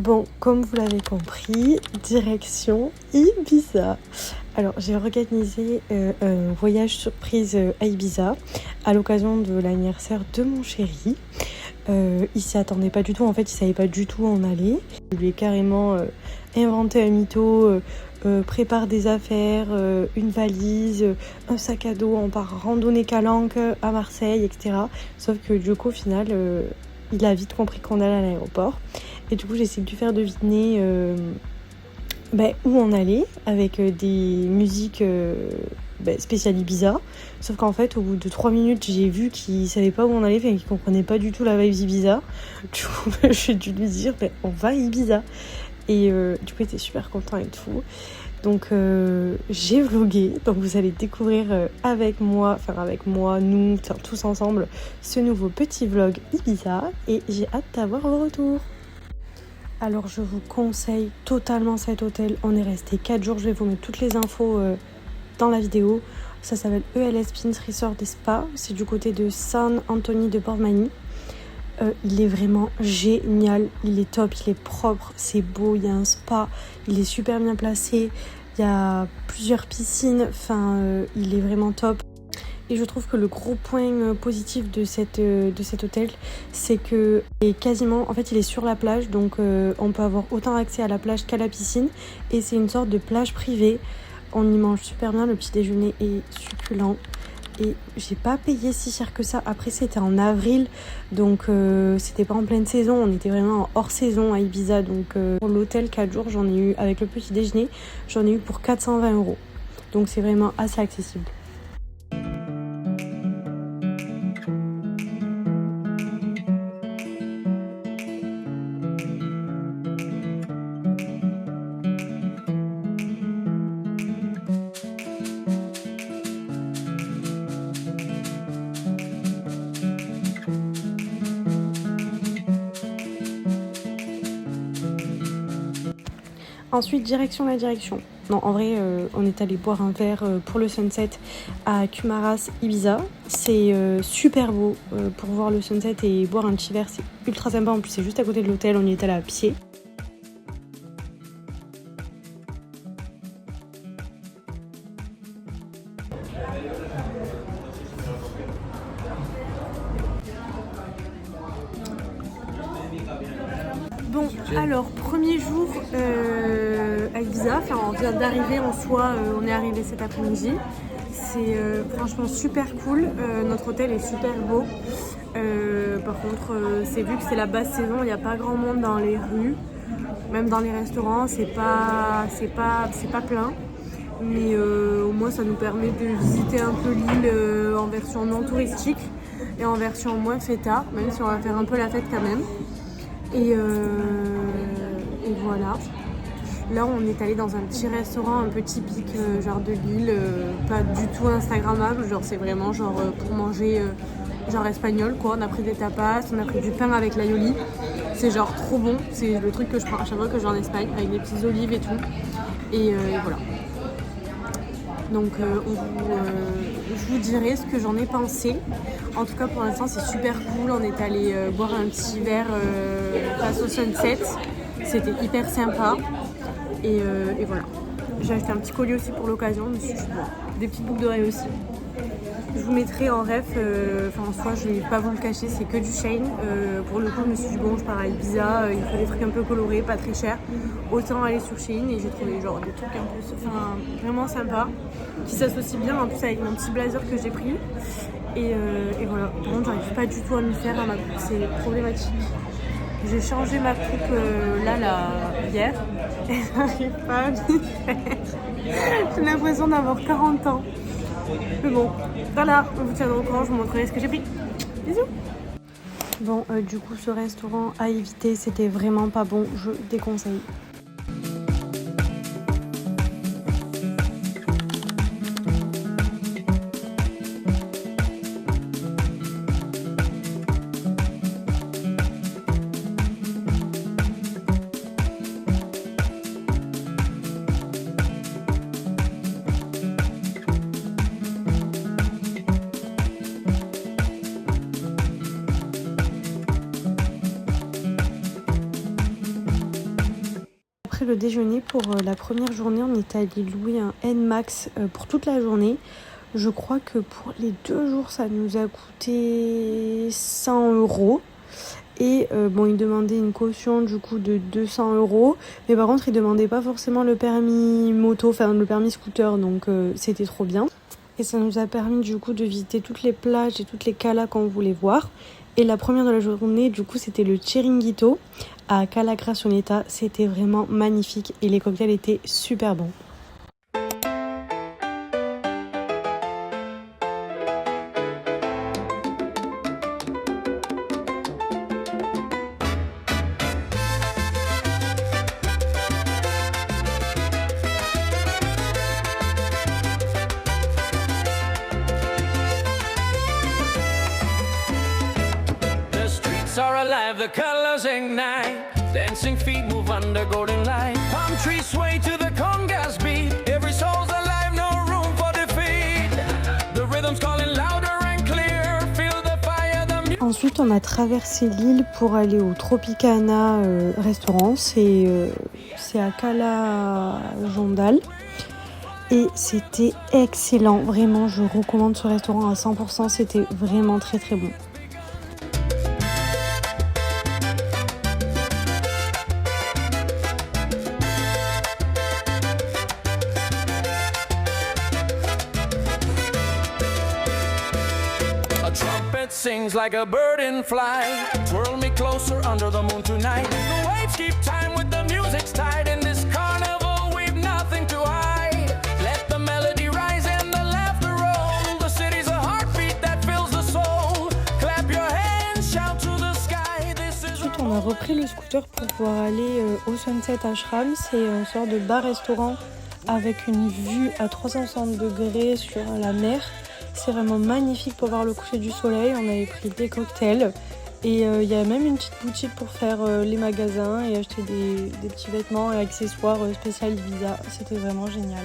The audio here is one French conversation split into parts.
Bon, comme vous l'avez compris, direction Ibiza. Alors, j'ai organisé un voyage surprise à Ibiza à l'occasion de l'anniversaire de mon chéri. Il s'y attendait pas du tout, en fait, il savait pas du tout où on allait. Je lui ai carrément inventé un mytho, prépare des affaires, une valise, un sac à dos, on part randonnée calanque à Marseille, etc. Sauf que du coup, au final, il a vite compris qu'on allait à l'aéroport. Et du coup, j'ai essayé de lui faire deviner où on allait avec des musiques spéciales Ibiza. Sauf qu'en fait, au bout de 3 minutes, j'ai vu qu'il savait pas où on allait, qu'il comprenait pas du tout la vibe Ibiza. Du coup, j'ai dû lui dire on va à Ibiza. Et du coup, il était super content et tout. Donc, j'ai vlogué. Donc, vous allez découvrir avec moi, nous, tous ensemble, ce nouveau petit vlog Ibiza. Et j'ai hâte d'avoir vos retours. Alors je vous conseille totalement cet hôtel, on est resté 4 jours, je vais vous mettre toutes les infos dans la vidéo. Ça s'appelle ELS Pins Resort et Spa, c'est du côté de San Anthony de Portmany. Il est vraiment génial, il est top, il est propre, c'est beau, il y a un spa, il est super bien placé, il y a plusieurs piscines, il est vraiment top. Et je trouve que le gros point positif de cet hôtel, c'est que il est sur la plage, donc on peut avoir autant accès à la plage qu'à la piscine. Et c'est une sorte de plage privée. On y mange super bien, le petit déjeuner est succulent. Et j'ai pas payé si cher que ça. Après, c'était en avril, donc c'était pas en pleine saison. On était vraiment en hors saison à Ibiza. Donc pour l'hôtel 4 jours, j'en ai eu, avec le petit déjeuner, j'en ai eu pour 420 €. Donc c'est vraiment assez accessible. Ensuite, direction. Non, en vrai, on est allé boire un verre pour le sunset à Kumaras, Ibiza. C'est super beau pour voir le sunset et boire un petit verre, c'est ultra sympa. En plus, c'est juste à côté de l'hôtel, on y est allé à pied. Bon, alors, premier jour à Ibiza, on vient d'arriver en soi, on est arrivé cet après-midi. C'est franchement super cool, notre hôtel est super beau. Par contre, c'est vu que c'est la basse saison, il n'y a pas grand monde dans les rues, même dans les restaurants, c'est pas plein. Mais au moins ça nous permet de visiter un peu l'île en version non touristique et en version moins fêtard, même si on va faire un peu la fête quand même. Et voilà. Là, on est allé dans un petit restaurant un peu typique genre de l'île, pas du tout instagrammable, genre c'est vraiment pour manger genre espagnol quoi. On a pris des tapas, on a pris du pain avec l'aioli. C'est genre trop bon, c'est le truc que je prends à chaque fois que je vais en Espagne avec des petites olives et tout. Et voilà. Donc je vous dirai ce que j'en ai pensé. En tout cas pour l'instant c'est super cool. On est allé boire un petit verre face au sunset. C'était hyper sympa. Et voilà. J'ai acheté un petit collier aussi pour l'occasion. Des petites boucles d'oreilles aussi. Je vous mettrai en ref, en soi je vais pas vous le cacher, c'est que du Shein. Pour le coup je me suis dit bon je pars à Ibiza, il faut des trucs un peu colorés, pas très chers. Autant aller sur Shein et j'ai trouvé genre des trucs un peu vraiment sympas, qui s'associent bien en plus avec mon petit blazer que j'ai pris. Et voilà, par contre j'arrive pas du tout à m'y faire à ma coupe, c'est problématique. J'ai changé ma coupe hier et j'arrive pas à m'y faire. J'ai l'impression d'avoir 40 ans. Mais bon, voilà, on vous tiendra au courant, je vous montrerai ce que j'ai pris. Bisous. Bon, du coup, ce restaurant à éviter, c'était vraiment pas bon, je déconseille. le déjeuner pour la première journée. On est allé louer un NMAX pour toute la journée. Je crois que pour les 2 jours, ça nous a coûté 100 €. Et bon, il demandait une caution du coup de 200 €. Mais par contre, il demandait pas forcément le permis moto, enfin le permis scooter. Donc c'était trop bien. Et ça nous a permis du coup de visiter toutes les plages et toutes les calas qu'on voulait voir. Et la première de la journée, du coup, c'était le Chiringuito à Cala Gracioneta. C'était vraiment magnifique et les cocktails étaient super bons. Are alive, the colors ignite. Dancing feet move under golden light. Palm trees sway to the congas beat. Every soul's alive, no room for defeat. The rhythm's calling louder and clear. Feel the fire, the music. Ensuite, on a traversé l'île pour aller au Tropicana restaurant. C'est à Cala Jondal. Et c'était excellent. Vraiment, je recommande ce restaurant à 100%. C'était vraiment très très bon. Trumpet sings like a bird in flight. Twirl me closer under the moon tonight. The waves keep time with the music's tide. In this carnival we've nothing to hide. Let the melody rise and the laughter roll. The city's a heartbeat that fills the soul. Clap your hands, shout to the sky. This is. Ensuite, on a repris le scooter pour pouvoir aller au Sunset Ashram. C'est une sorte de bar-restaurant avec une vue à 360 degrés sur la mer. C'est vraiment magnifique pour voir le coucher du soleil. On avait pris des cocktails et il y a même une petite boutique pour faire les magasins et acheter des petits vêtements et accessoires spécial Ibiza. C'était vraiment génial.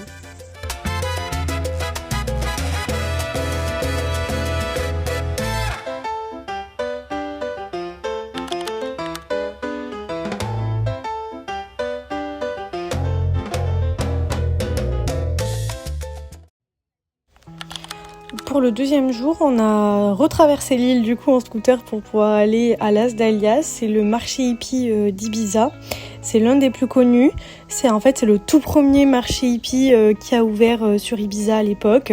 Pour le deuxième jour, on a retraversé l'île du coup en scooter pour pouvoir aller à Las Dalias. C'est le marché hippie d'Ibiza. C'est l'un des plus connus. C'est le tout premier marché hippie qui a ouvert sur Ibiza à l'époque.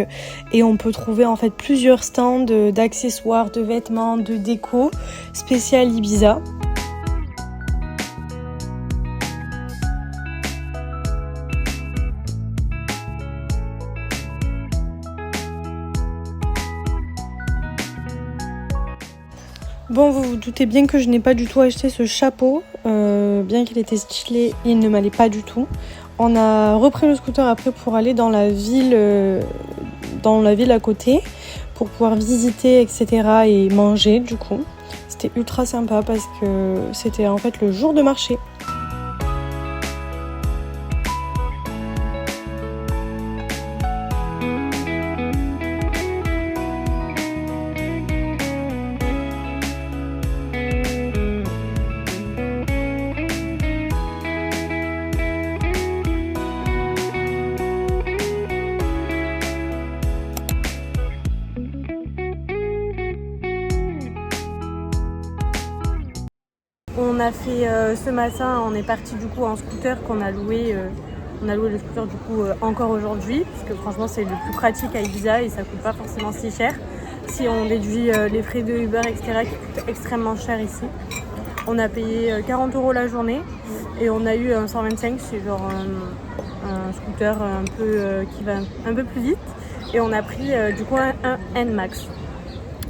Et on peut trouver en fait plusieurs stands d'accessoires, de vêtements, de déco spécial Ibiza. Bon, vous vous doutez bien que je n'ai pas du tout acheté ce chapeau, bien qu'il était stylé, il ne m'allait pas du tout. On a repris le scooter après pour aller dans la ville à côté, pour pouvoir visiter, etc. et manger du coup. C'était ultra sympa parce que c'était en fait le jour de marché. On a fait ce matin, on est parti du coup en scooter qu'on a loué. On a loué le scooter du coup encore aujourd'hui, parce que franchement c'est le plus pratique à Ibiza et ça coûte pas forcément si cher. Si on déduit les frais de Uber, etc. qui coûtent extrêmement cher ici. On a payé 40 € la journée et on a eu un 125, c'est genre un scooter qui va un peu plus vite. Et on a pris du coup un NMAX.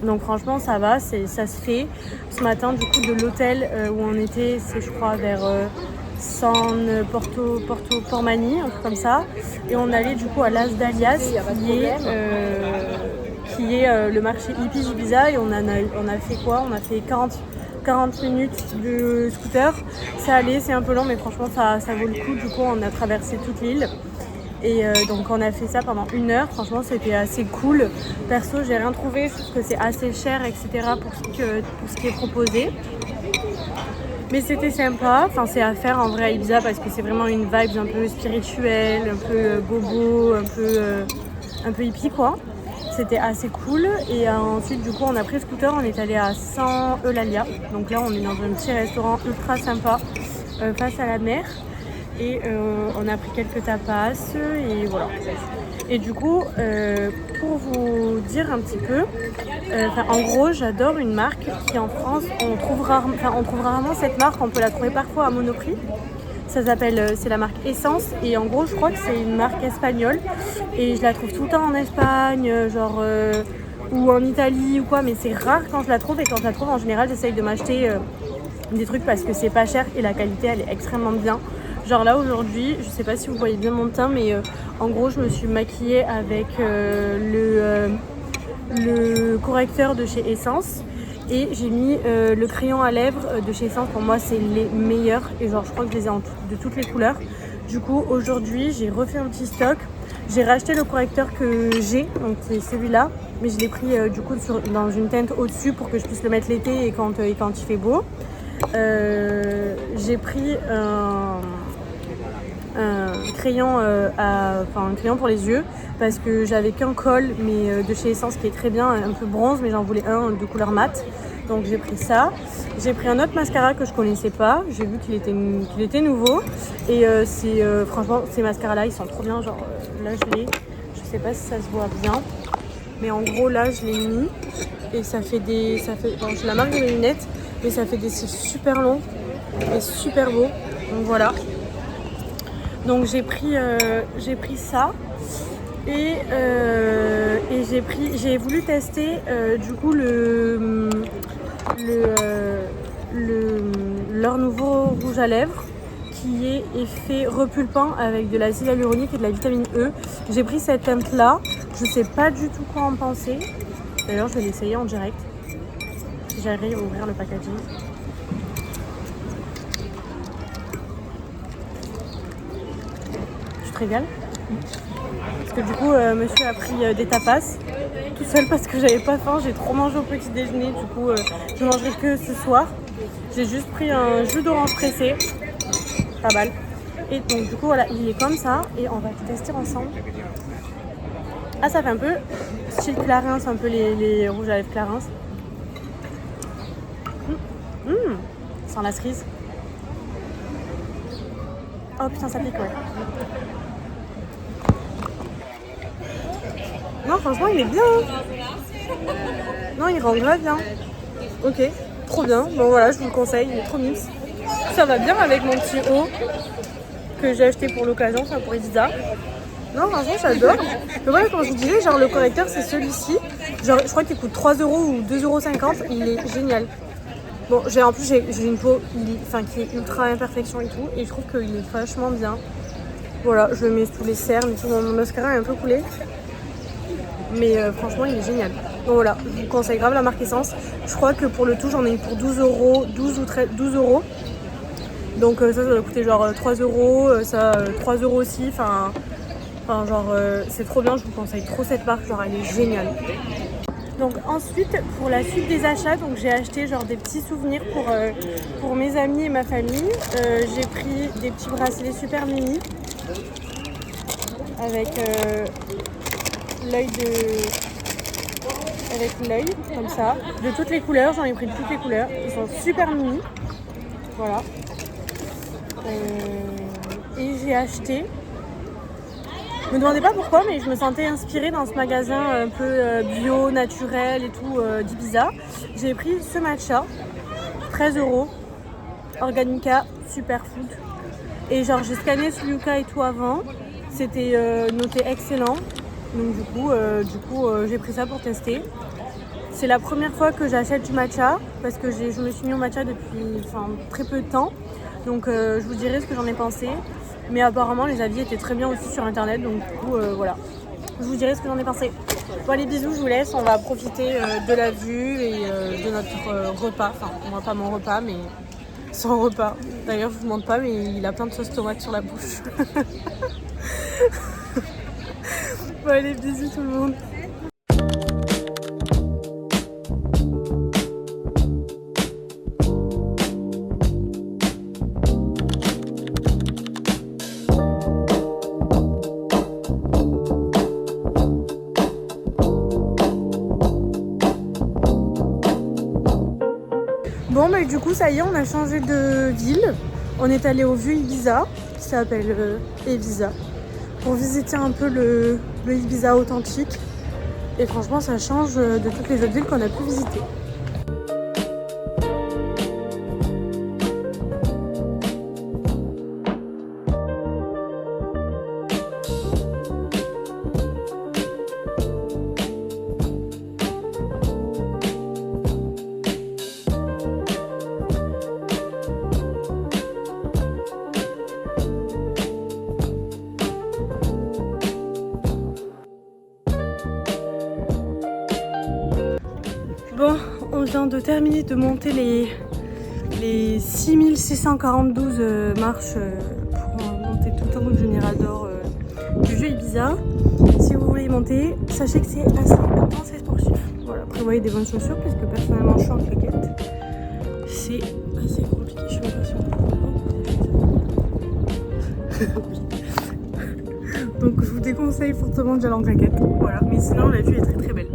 Donc franchement ça va, ça se fait. Ce matin du coup de l'hôtel où on était, c'est je crois vers San Porto Portmany, un truc comme ça. Et on allait du coup à Las Dalias qui est le marché hippie d'Ibiza. Et on a fait quoi? On a fait 40 minutes de scooter. Ça allait, c'est un peu long mais franchement ça vaut le coup. Du coup on a traversé toute l'île. Et donc on a fait ça pendant 1 heure, franchement c'était assez cool. Perso j'ai rien trouvé, je trouve que c'est assez cher, etc. pour ce qui est proposé. Mais c'était sympa, enfin c'est à faire en vrai à Ibiza parce que c'est vraiment une vibe un peu spirituelle, un peu bobo, un peu hippie quoi. C'était assez cool et ensuite du coup on a pris le scooter, on est allé à San Eulalia. Donc là on est dans un petit restaurant ultra sympa face à la mer et on a pris quelques tapas et voilà. Et du coup, pour vous dire un petit peu, en gros, j'adore une marque qui en France, on trouve rarement cette marque, on peut la trouver parfois à Monoprix. Ça s'appelle, c'est la marque Essence et en gros, je crois que c'est une marque espagnole et je la trouve tout le temps en Espagne, ou en Italie ou quoi, mais c'est rare quand je la trouve et quand je la trouve, en général, j'essaye de m'acheter des trucs parce que c'est pas cher et la qualité, elle est extrêmement bien. Genre là aujourd'hui, je sais pas si vous voyez bien mon teint, mais en gros je me suis maquillée avec le correcteur de chez Essence et j'ai mis le crayon à lèvres de chez Essence. Pour moi c'est les meilleurs et genre je crois que je les ai de toutes les couleurs. Du coup aujourd'hui j'ai refait un petit stock. J'ai racheté le correcteur que j'ai, donc c'est celui-là, mais je l'ai pris du coup dans une teinte au-dessus pour que je puisse le mettre l'été et quand il fait beau. J'ai pris un crayon un crayon pour les yeux parce que j'avais qu'un col mais de chez Essence qui est très bien, un peu bronze, mais j'en voulais un de couleur mat, donc j'ai pris ça. J'ai pris un autre mascara que je connaissais pas, j'ai vu qu'il était nouveau et franchement ces mascaras là ils sont trop bien, genre là je sais pas si ça se voit bien mais en gros là je l'ai mis et bon, je la marque de mes lunettes mais ça fait des cils super longs et super beaux, donc voilà. Donc j'ai pris ça et j'ai voulu tester du coup leur nouveau rouge à lèvres qui est effet repulpant avec de l'acide hyaluronique et de la vitamine E. J'ai pris cette teinte là, je sais pas du tout quoi en penser. D'ailleurs je vais l'essayer en direct si j'arrive à ouvrir le packaging. Régale. Parce que du coup monsieur a pris des tapas tout seul parce que j'avais pas faim, j'ai trop mangé au petit déjeuner, du coup je mangerai que ce soir. J'ai juste pris un jus d'orange pressé, pas mal. Et donc du coup voilà, il est comme ça et on va tester ensemble. Ah ça fait un peu style Clarins, un peu les rouges à lèvres Clarins. Sans la cerise. Oh putain ça pique ouais. Non, franchement, il est bien. Non, il rend grave bien. Ok, trop bien. Bon, voilà, je vous le conseille. Il est trop mix. Ça va bien avec mon petit haut que j'ai acheté pour l'occasion, ça pour Ibiza. Non, franchement, j'adore. Mais voilà, comme je vous disais, genre, le correcteur, c'est celui-ci. Genre, je crois qu'il coûte 3€ ou 2,50€. Il est génial. Bon, en plus, j'ai une peau qui est ultra imperfection et tout. Et je trouve qu'il est vachement bien. Voilà, je le mets sous les cernes et tout. Mon mascara est un peu coulé. Mais franchement il est génial. Donc voilà, je vous conseille grave la marque Essence. Je crois que pour le tout j'en ai eu pour 12€, 12€. Donc ça doit coûter genre 3€, ça 3€ aussi, enfin genre c'est trop bien, je vous conseille trop cette marque, genre elle est géniale. Donc ensuite pour la suite des achats, donc j'ai acheté genre des petits souvenirs pour mes amis et ma famille. J'ai pris des petits bracelets super mini avec l'œil comme ça, de toutes les couleurs, j'en ai pris de toutes les couleurs, ils sont super mini, voilà. Et j'ai acheté, me demandez pas pourquoi, mais je me sentais inspirée dans ce magasin un peu bio, naturel et tout d'Ibiza. J'ai pris ce matcha, 13€, Organica Superfood, et genre j'ai scanné sous Yuka et tout avant, c'était noté excellent. Donc du coup j'ai pris ça pour tester. C'est la première fois que j'achète du matcha parce que je me suis mis au matcha depuis très peu de temps. Donc je vous dirai ce que j'en ai pensé. Mais apparemment les avis étaient très bien aussi sur internet. Donc du coup voilà. Je vous dirai ce que j'en ai pensé. Bon allez bisous, je vous laisse. On va profiter de la vue et de notre repas. Enfin moi pas mon repas mais son repas. D'ailleurs je vous montre pas mais il a plein de sauce tomate sur la bouche. Bon allez, bisous tout le monde. Bon, mais du coup, ça y est, on a changé de ville. On est allé au vieux Ibiza, qui s'appelle Ibiza, pour visiter un peu le Ibiza authentique. Et franchement, ça change de toutes les autres villes qu'on a pu visiter. Bon, on vient de terminer de monter les 6642 marches pour monter tout en haut du Mirador du vieux Ibiza. Si vous voulez y monter, sachez que c'est assez intense et sportif. Voilà, prévoyez des bonnes chaussures parce que personnellement je suis en claquette. C'est assez compliqué, je suis même pas sûre. Donc je vous déconseille fortement d'y aller en claquette. Voilà, mais sinon la vue est très très belle.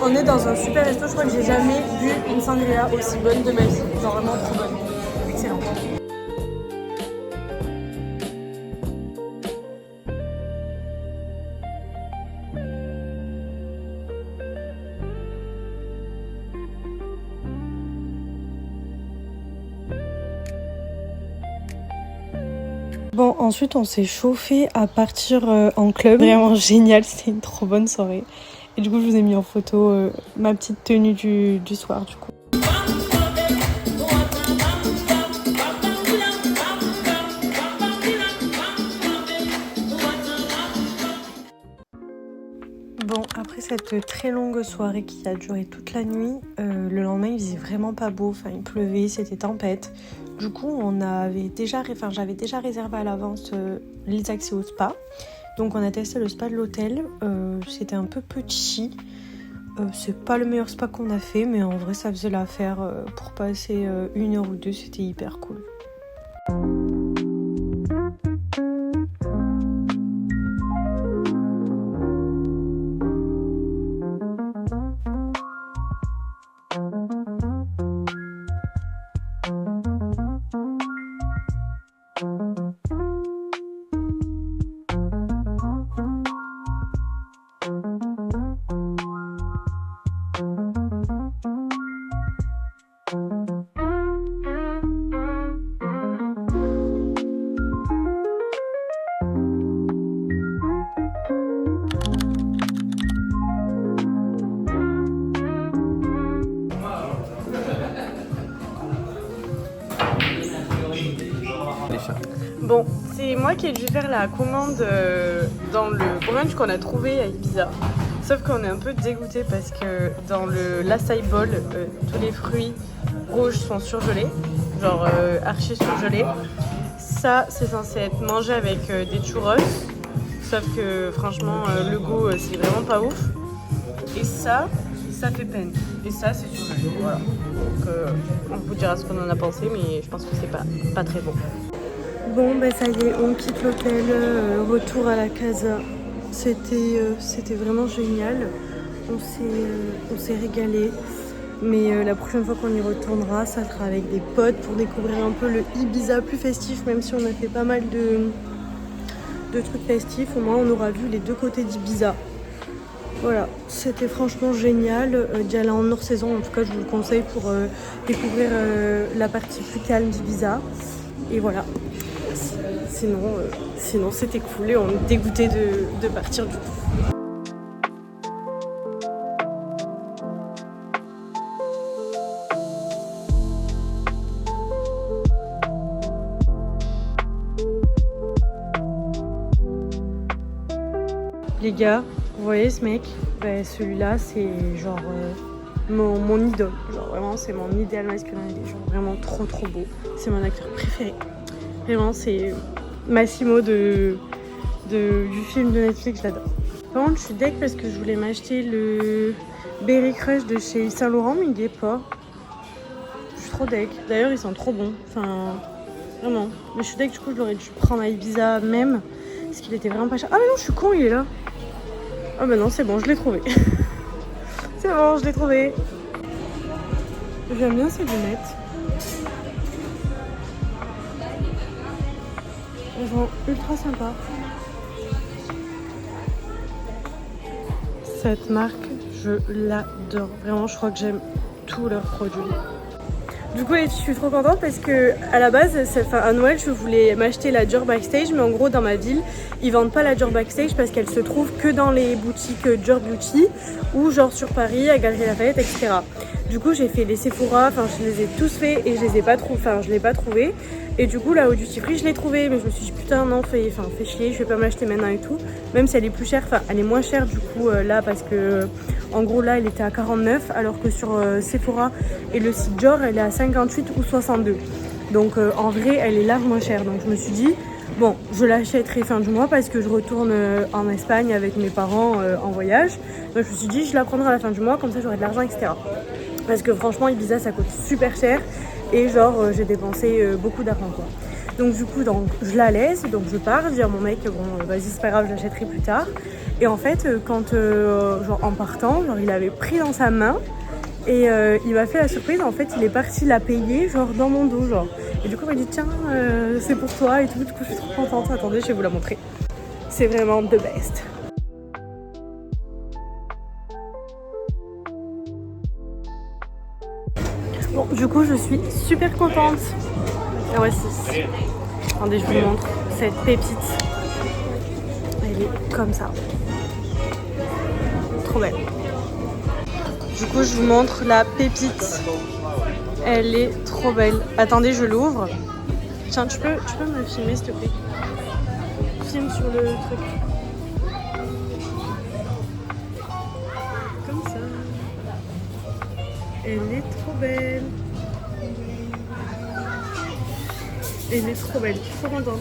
On est dans un super resto, je crois que j'ai jamais bu une sangria aussi bonne de ma vie. Genre vraiment trop bonne. Excellente. Bon, ensuite on s'est chauffé à partir en club. Vraiment génial, c'était une trop bonne soirée. Et du coup, je vous ai mis en photo ma petite tenue du soir, du coup. Bon, après cette très longue soirée qui a duré toute la nuit, le lendemain, il faisait vraiment pas beau. Enfin, il pleuvait, c'était tempête. Du coup, j'avais déjà réservé à l'avance les accès au spa. Donc on a testé le spa de l'hôtel, c'était un peu petit, c'est pas le meilleur spa qu'on a fait, mais en vrai ça faisait l'affaire pour passer 1 heure ou 2, c'était hyper cool. Bon, c'est moi qui ai dû faire la commande dans le brunch qu'on a trouvé à Ibiza. Sauf qu'on est un peu dégoûté parce que dans le l'acai bowl, tous les fruits rouges sont surgelés, genre archi surgelés. Ça, c'est censé être mangé avec des churros. Sauf que franchement, le goût, c'est vraiment pas ouf. Et ça fait peine. Et ça, c'est surgelé. Voilà. Donc, on vous dira ce qu'on en a pensé, mais je pense que c'est pas très bon. Bon, ben ça y est, on quitte l'hôtel, retour à la casa. C'était vraiment génial. On s'est régalé. Mais la prochaine fois qu'on y retournera, ça sera avec des potes pour découvrir un peu le Ibiza plus festif, même si on a fait pas mal de trucs festifs. Au moins, on aura vu les deux côtés d'Ibiza. Voilà, c'était franchement génial d'y aller en hors saison. En tout cas, je vous le conseille pour découvrir la partie plus calme d'Ibiza. Et voilà. Sinon c'était cool et on est dégoûté de partir du coup. les gars, vous voyez ce mec? Bah, celui-là, c'est genre mon idole. Genre vraiment, c'est mon idéal masculin. Il est genre vraiment trop beau. C'est mon acteur préféré. Vraiment, c'est Massimo du film de Netflix, je l'adore. Par contre, je suis deg parce que je voulais m'acheter le Berry Crush de chez Yves Saint Laurent, mais il y est pas. Je suis trop deg. D'ailleurs, ils sont trop bons. Enfin, vraiment. Mais je suis deg, du coup, je l'aurais dû prendre à Ibiza même. Parce qu'il était vraiment pas cher. Ah, mais non, je suis con, il est là. Ah, bah non, c'est bon, je l'ai trouvé. C'est bon, je l'ai trouvé. J'aime bien ces lunettes. Elles sont ultra sympas. Cette marque, je l'adore. Vraiment, je crois que j'aime tous leurs produits. Du coup, je suis trop contente parce que à la base, à Noël, je voulais m'acheter la Dior Backstage, mais en gros, dans ma ville, ils vendent pas la Dior Backstage parce qu'elle se trouve que dans les boutiques Dior Beauty ou genre sur Paris, à Galeries Lafayette, etc. Du coup, j'ai fait les Sephora, enfin, je les ai tous faits et je les ai pas trouvés, enfin, je l'ai pas trouvé. Et du coup, là, au duty free, je l'ai trouvé, mais je me suis dit putain, non, fais chier, je vais pas m'acheter maintenant et tout. Même si elle est plus chère, enfin, elle est moins chère du coup là parce que en gros là, elle était à 49, alors que sur Sephora et le site Dior, elle est à 58 ou 62. Donc en vrai, elle est large moins chère. Donc je me suis dit bon, je l'achèterai fin du mois parce que je retourne en Espagne avec mes parents en voyage. Donc je me suis dit, je la prendrai à la fin du mois, comme ça j'aurai de l'argent, etc. Parce que franchement, Ibiza, ça coûte super cher. Et genre, j'ai dépensé beaucoup d'argent, quoi. Donc du coup, je la laisse, donc je pars, je dis à mon mec, bon, vas-y, c'est pas grave, je l'achèterai plus tard. Et en fait, quand, genre, en partant, genre, il avait pris dans sa main et il m'a fait la surprise. En fait, il est parti la payer, genre, dans mon dos, genre. Et du coup, il m'a dit, tiens, c'est pour toi et tout. Du coup, je suis trop contente. Attendez, je vais vous la montrer. C'est vraiment the best. Bon, du coup, je suis super contente. Ah ouais, c'est... Attendez, je vous montre cette pépite. Elle est comme ça. Trop belle. Du coup, je vous montre la pépite. Elle est trop belle. Attendez, je l'ouvre. Tiens, tu peux me filmer, s'il te plaît? Filme sur le truc. Comme ça. Elle est trop belle. Elle est trop belle, je suis trop contente.